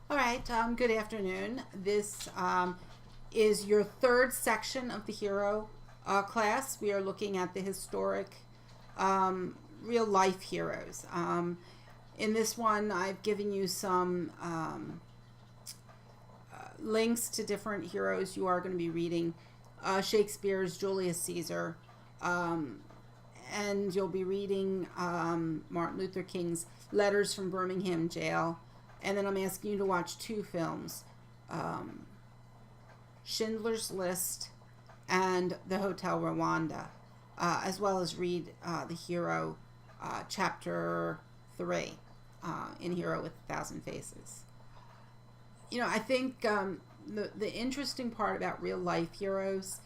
All right, good afternoon. This is your third section of the hero class. We are looking at the historic real life heroes. In this one, I've given you some links to different heroes you are going to be reading. Shakespeare's Julius Caesar, and you'll be reading Martin Luther King's Letters from Birmingham Jail. And then I'm asking you to watch two films, Schindler's List and The Hotel Rwanda, as well as read The Hero, Chapter 3, in Hero with 1,000 Faces. I think the interesting part about real life heroes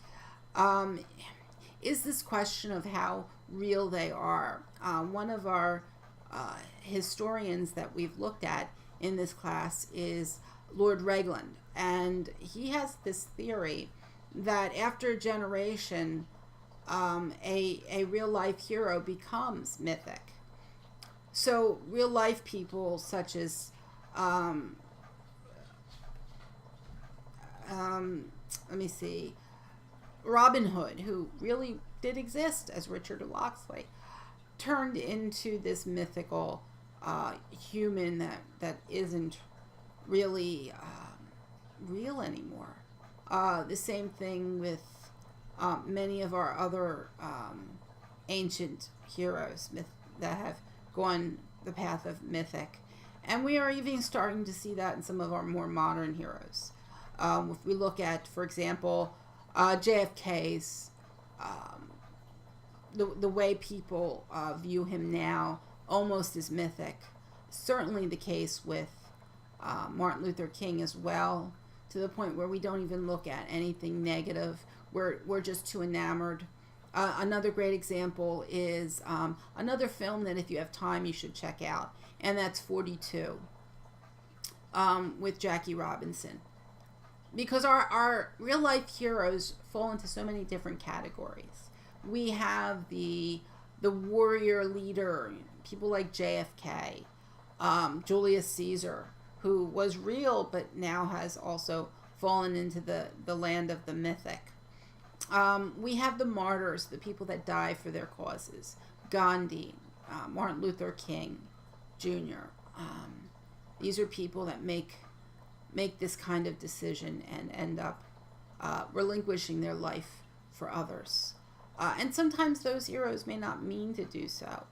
is this question of how real they are. One of our historians that we've looked at in this class is Lord Raglan, and he has this theory that after a generation, a real life hero becomes mythic. So real life people such as let me see, Robin Hood, who really did exist as Richard of Locksley, turned into this mythical human that isn't really real anymore. The same thing with many of our other ancient heroes that have gone the path of mythic. And we are even starting to see that in some of our more modern heroes. If we look at, for example, JFK's, the way people view him now, almost as mythic. Certainly the case with Martin Luther King as well, to the point where we don't even look at anything negative. We're just too enamored. Another great example is another film that if you have time you should check out, and that's 42 with Jackie Robinson. Because our real life heroes fall into so many different categories. We have the warrior leader, people like JFK, Julius Caesar, who was real but now has also fallen into the land of the mythic. We have the martyrs, the people that die for their causes. Gandhi, Martin Luther King Jr. These are people that make this kind of decision and end up relinquishing their life for others. And sometimes those heroes may not mean to do so.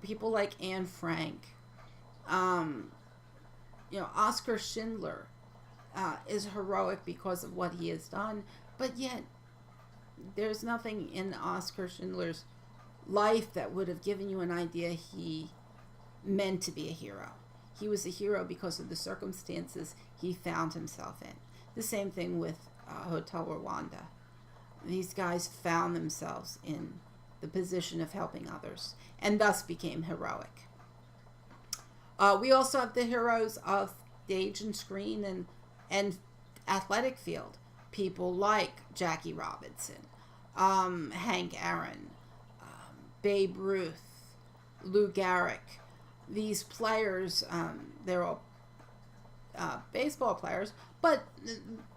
People like Anne Frank, Oskar Schindler is heroic because of what he has done, but yet there's nothing in Oskar Schindler's life that would have given you an idea he meant to be a hero. He was a hero because of the circumstances he found himself in. The same thing with Hotel Rwanda. These guys found themselves in the position of helping others and thus became heroic. We also have the heroes of stage and screen and athletic field. People like Jackie Robinson, Hank Aaron, Babe Ruth, Lou Gehrig. These players, they're all baseball players, but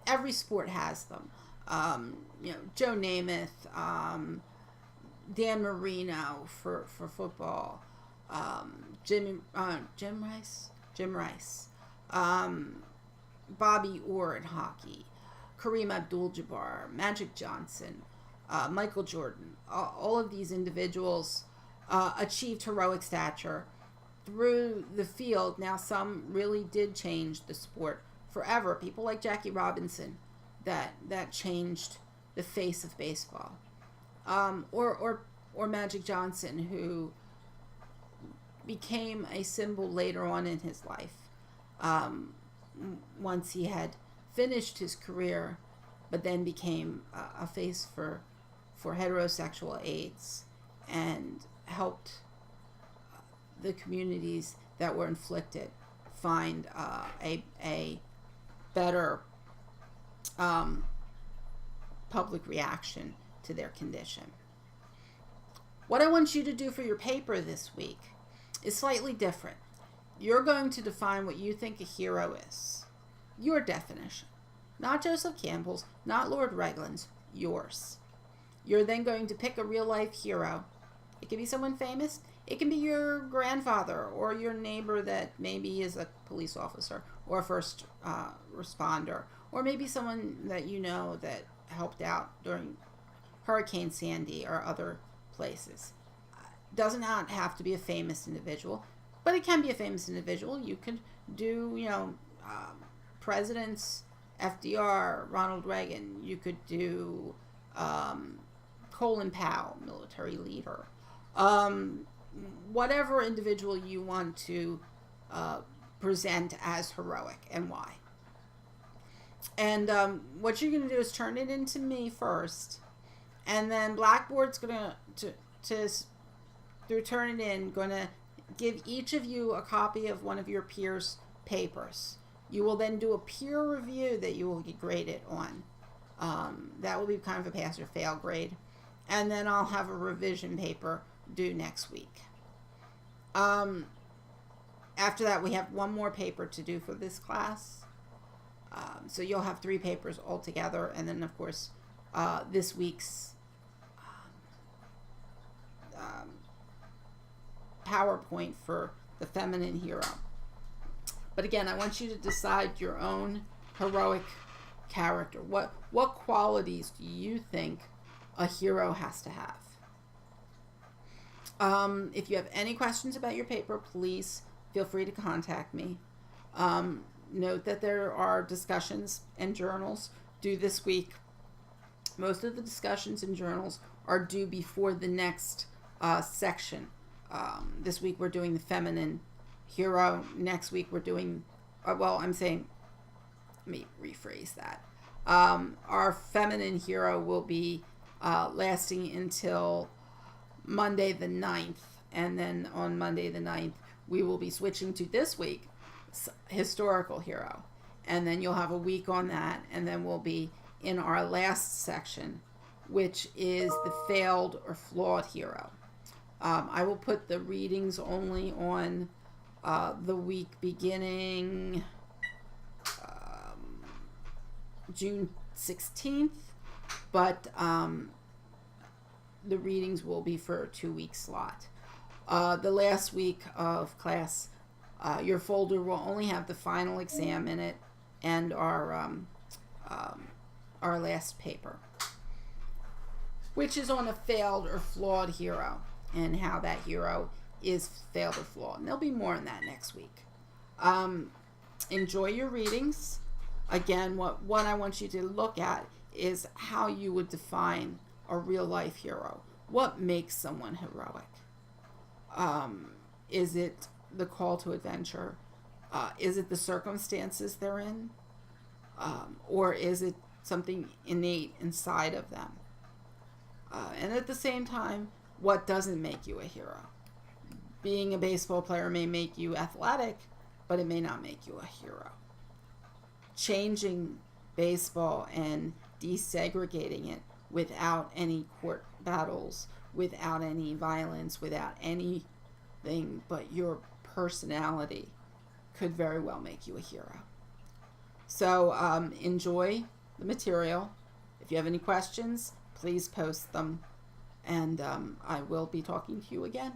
every sport has them. Joe Namath, Dan Marino for football, Jim Rice, Bobby Orr in hockey, Kareem Abdul-Jabbar, Magic Johnson, Michael Jordan. All of these individuals achieved heroic stature through the field. Now, some really did change the sport forever. People like Jackie Robinson that changed the face of baseball, or Magic Johnson, who became a symbol later on in his life, once he had finished his career, but then became a face for heterosexual AIDS and helped the communities that were inflicted find a better public reaction to their condition. What I want you to do for your paper this week is slightly different. you're going to define what you think a hero is. Your definition. Not Joseph Campbell's, not Lord Raglan's, yours. You're then going to pick a real life hero. It can be someone famous. It can be your grandfather or your neighbor that maybe is a police officer or a first responder, or maybe someone that you know that helped out during Hurricane Sandy or other places. Doesn't not have to be a famous individual, but it can be a famous individual. You could do, presidents, FDR, Ronald Reagan. You could do Colin Powell, military leader. Whatever individual you want to present as heroic and why. And what you're going to do is turn it into me first, and then Blackboard's going to through turn it in, going to give each of you a copy of one of your peers' papers. You will then do a peer review that you will get graded on. That will be kind of a pass or fail grade. And then I'll have a revision paper due next week. After that, we have one more paper to do for this class. So you'll have 3 papers altogether. And then, of course, this week's PowerPoint for the feminine hero. But again, I want you to decide your own heroic character. What qualities do you think a hero has to have? If you have any questions about your paper, please feel free to contact me. Note that there are discussions and journals due this week. Most of the discussions and journals are due before the next section. This week we're doing the feminine hero. Next week we're doing, let me rephrase that. Our feminine hero will be lasting until Monday the 9th. And then on Monday the 9th, we will be switching to this week, historical hero. And then you'll have a week on that. And then we'll be in our last section, which is the failed or flawed hero. I will put the readings only on the week beginning June 16th, but the readings will be for a 2-week slot. The last week of class, your folder will only have the final exam in it and our last paper, which is on a failed or flawed hero and how that hero is failed or flawed. And there'll be more on that next week. Enjoy your readings. Again, what I want you to look at is how you would define a real life hero. What makes someone heroic? Is it the call to adventure? Is it the circumstances they're in? Or is it something innate inside of them? And at the same time, what doesn't make you a hero? Being a baseball player may make you athletic, but it may not make you a hero. Changing baseball and desegregating it without any court battles, without any violence, without anything but your personality could very well make you a hero. So enjoy the material. If you have any questions, please post them, and I will be talking to you again.